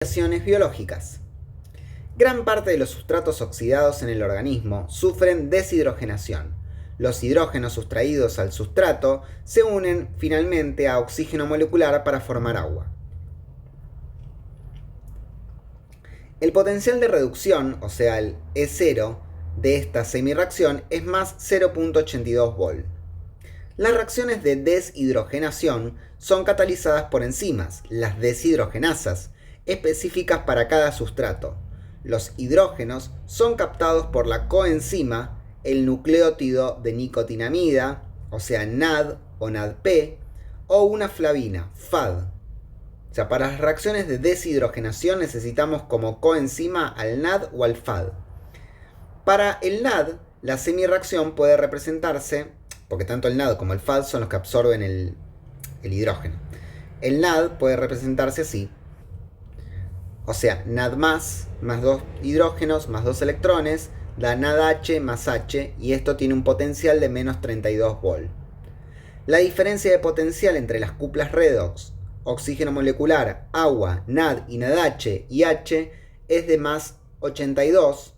Reacciones biológicas. Gran parte de los sustratos oxidados en el organismo sufren deshidrogenación. Los hidrógenos sustraídos al sustrato se unen finalmente a oxígeno molecular para formar agua. El potencial de reducción, o sea el E0, de esta semirreacción es más 0.82 volt. Las reacciones de deshidrogenación son catalizadas por enzimas, las deshidrogenasas, específicas para cada sustrato. Los hidrógenos son captados por la coenzima, el nucleótido de nicotinamida, o sea NAD o NADP, o una flavina, FAD. O sea, para las reacciones de deshidrogenación necesitamos como coenzima al NAD o al FAD. Para el NAD, la semirreacción puede representarse, porque tanto el NAD como el FAD son los que absorben el hidrógeno. El NAD puede representarse así. O sea, NAD más 2 hidrógenos más 2 electrones da NADH más H, y esto tiene un potencial de menos 32 volt. La diferencia de potencial entre las cuplas redox, oxígeno molecular, agua, NAD y NADH y H es de más 82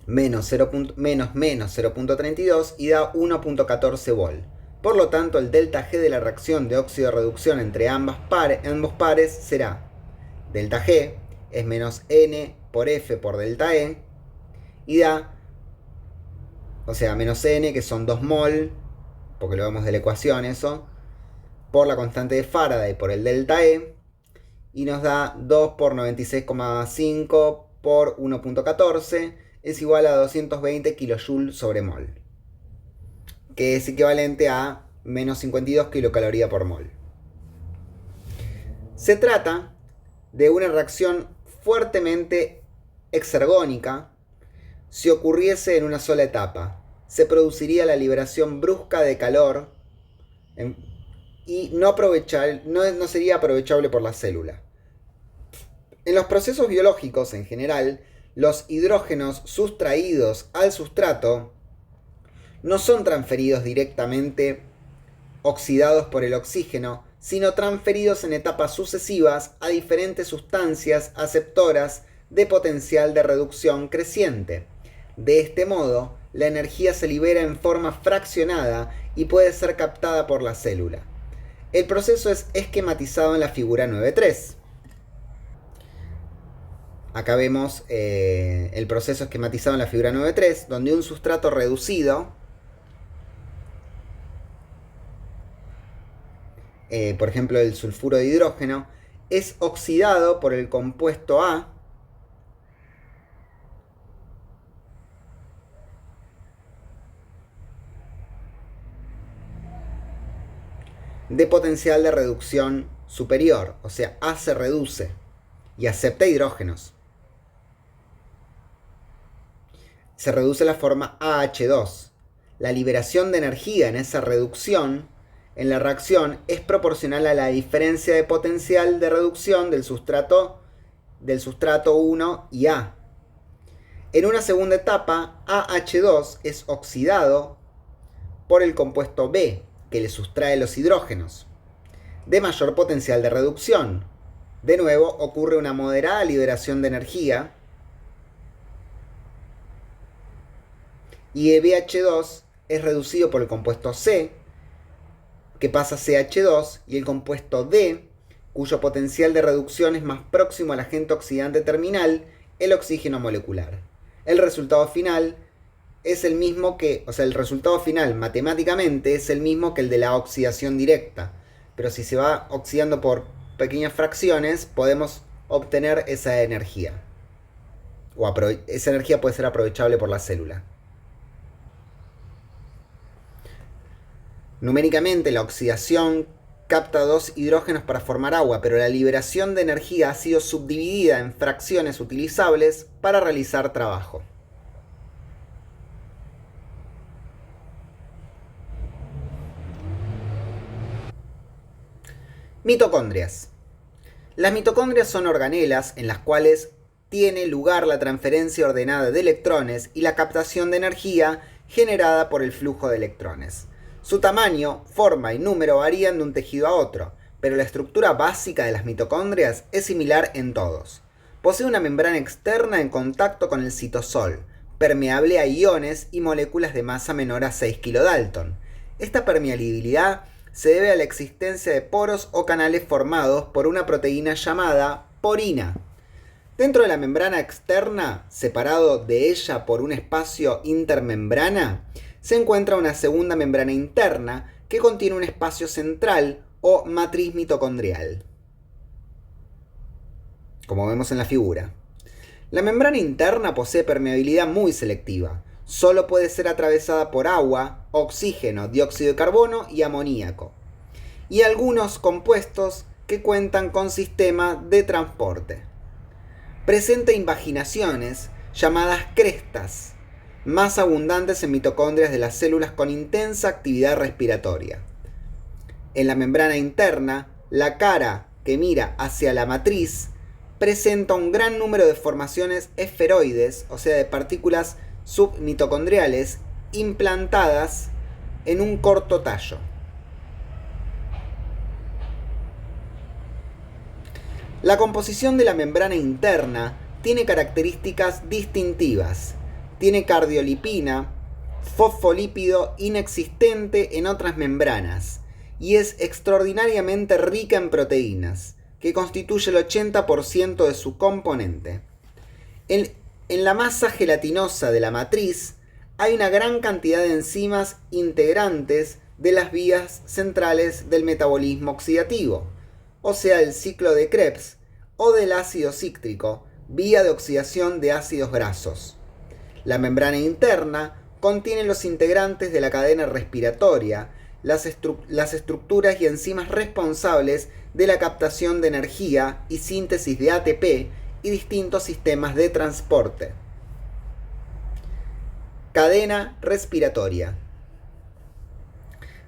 menos 0.32 y da 1.14 volt. Por lo tanto, el delta G de la reacción de óxido de reducción entre ambos pares será delta G es menos N por F por delta E, y da, o sea, menos N, que son 2 mol, porque lo vemos de la ecuación eso, por la constante de Faraday por el delta E, y nos da 2 por 96,5 por 1.14, es igual a 220 kJ sobre mol, que es equivalente a menos 52 kilocalorías por mol. Se trata de una reacción fuertemente exergónica. Si ocurriese en una sola etapa, se produciría la liberación brusca de calor y no sería aprovechable por la célula. En los procesos biológicos en general, los hidrógenos sustraídos al sustrato no son transferidos directamente oxidados por el oxígeno, sino transferidos en etapas sucesivas a diferentes sustancias aceptoras de potencial de reducción creciente. De este modo, la energía se libera en forma fraccionada y puede ser captada por la célula. El proceso es esquematizado en la figura 9.3. Acá vemos el proceso esquematizado en la figura 9.3, donde un sustrato reducido, por ejemplo el sulfuro de hidrógeno, es oxidado por el compuesto A, de potencial de reducción superior, o sea, A se reduce y acepta hidrógenos. Se reduce la forma AH2. La liberación de energía en esa reducción, en la reacción, es proporcional a la diferencia de potencial de reducción del sustrato 1 y A. En una segunda etapa, AH2 es oxidado por el compuesto B, que le sustrae los hidrógenos, de mayor potencial de reducción. De nuevo, ocurre una moderada liberación de energía, y EBH2 es reducido por el compuesto C, que pasa a CH2, y el compuesto D, cuyo potencial de reducción es más próximo al agente oxidante terminal, el oxígeno molecular. El resultado final es el mismo el resultado final matemáticamente es el mismo que el de la oxidación directa, pero si se va oxidando por pequeñas fracciones, podemos obtener esa energía. Esa energía puede ser aprovechable por la célula. Numéricamente, la oxidación capta 2 hidrógenos para formar agua, pero la liberación de energía ha sido subdividida en fracciones utilizables para realizar trabajo. Mitocondrias. Las mitocondrias son organelas en las cuales tiene lugar la transferencia ordenada de electrones y la captación de energía generada por el flujo de electrones. Su tamaño, forma y número varían de un tejido a otro, pero la estructura básica de las mitocondrias es similar en todos. Posee una membrana externa en contacto con el citosol, permeable a iones y moléculas de masa menor a 6 kilodalton. Esta permeabilidad se debe a la existencia de poros o canales formados por una proteína llamada porina. Dentro de la membrana externa, separado de ella por un espacio intermembrana, se encuentra una segunda membrana interna que contiene un espacio central o matriz mitocondrial, como vemos en la figura. La membrana interna posee permeabilidad muy selectiva. Solo puede ser atravesada por agua, oxígeno, dióxido de carbono y amoníaco, y algunos compuestos que cuentan con sistema de transporte. Presenta invaginaciones llamadas crestas, más abundantes en mitocondrias de las células con intensa actividad respiratoria. En la membrana interna, la cara que mira hacia la matriz presenta un gran número de formaciones esferoides, o sea, de partículas submitocondriales implantadas en un corto tallo. La composición de la membrana interna tiene características distintivas. Tiene cardiolipina, fosfolípido inexistente en otras membranas, y es extraordinariamente rica en proteínas, que constituye el 80% de su componente. En la masa gelatinosa de la matriz hay una gran cantidad de enzimas integrantes de las vías centrales del metabolismo oxidativo, o sea, el ciclo de Krebs, o del ácido cítrico, vía de oxidación de ácidos grasos. La membrana interna contiene los integrantes de la cadena respiratoria, las estructuras y enzimas responsables de la captación de energía y síntesis de ATP y distintos sistemas de transporte. Cadena respiratoria.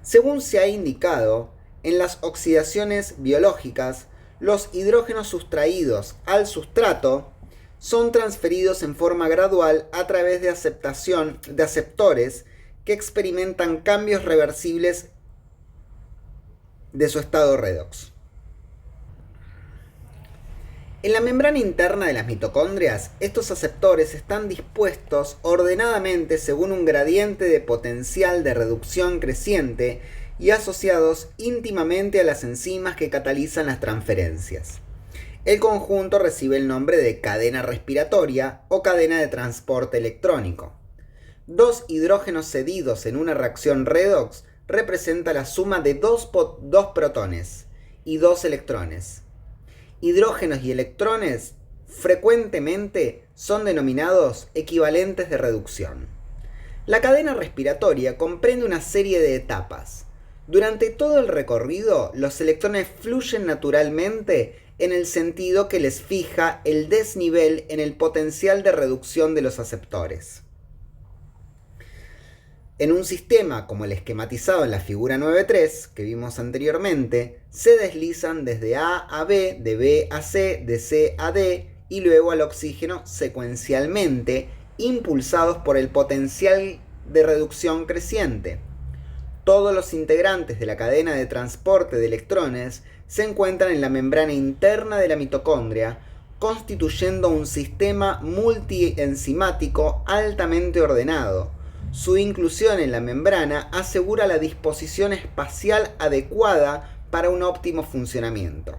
Según se ha indicado, en las oxidaciones biológicas, los hidrógenos sustraídos al sustrato son transferidos en forma gradual a través de aceptación de aceptores que experimentan cambios reversibles de su estado redox. En la membrana interna de las mitocondrias, estos aceptores están dispuestos ordenadamente según un gradiente de potencial de reducción creciente y asociados íntimamente a las enzimas que catalizan las transferencias. El conjunto recibe el nombre de cadena respiratoria o cadena de transporte electrónico. Dos hidrógenos cedidos en una reacción redox representa la suma de dos protones y dos electrones. Hidrógenos y electrones frecuentemente son denominados equivalentes de reducción. La cadena respiratoria comprende una serie de etapas. Durante todo el recorrido, los electrones fluyen naturalmente en el sentido que les fija el desnivel en el potencial de reducción de los aceptores. En un sistema como el esquematizado en la figura 9.3 que vimos anteriormente, se deslizan desde A a B, de B a C, de C a D y luego al oxígeno secuencialmente, impulsados por el potencial de reducción creciente. Todos los integrantes de la cadena de transporte de electrones se encuentran en la membrana interna de la mitocondria, constituyendo un sistema multienzimático altamente ordenado. Su inclusión en la membrana asegura la disposición espacial adecuada para un óptimo funcionamiento.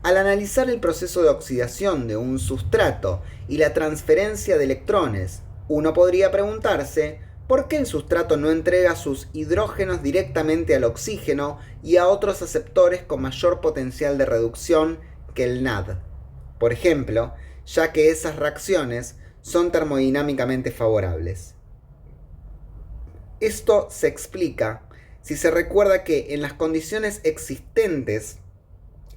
Al analizar el proceso de oxidación de un sustrato y la transferencia de electrones, uno podría preguntarse ¿por qué el sustrato no entrega sus hidrógenos directamente al oxígeno y a otros aceptores con mayor potencial de reducción que el NAD? Por ejemplo, ya que esas reacciones son termodinámicamente favorables. Esto se explica si se recuerda que en las condiciones existentes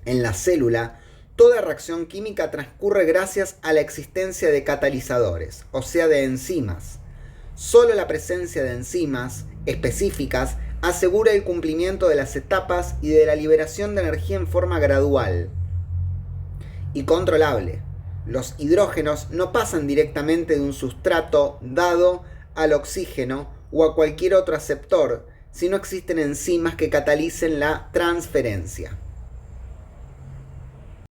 en la célula, toda reacción química transcurre gracias a la existencia de catalizadores, o sea, de enzimas. Solo la presencia de enzimas específicas asegura el cumplimiento de las etapas y de la liberación de energía en forma gradual y controlable. Los hidrógenos no pasan directamente de un sustrato dado al oxígeno o a cualquier otro aceptor si no existen enzimas que catalicen la transferencia.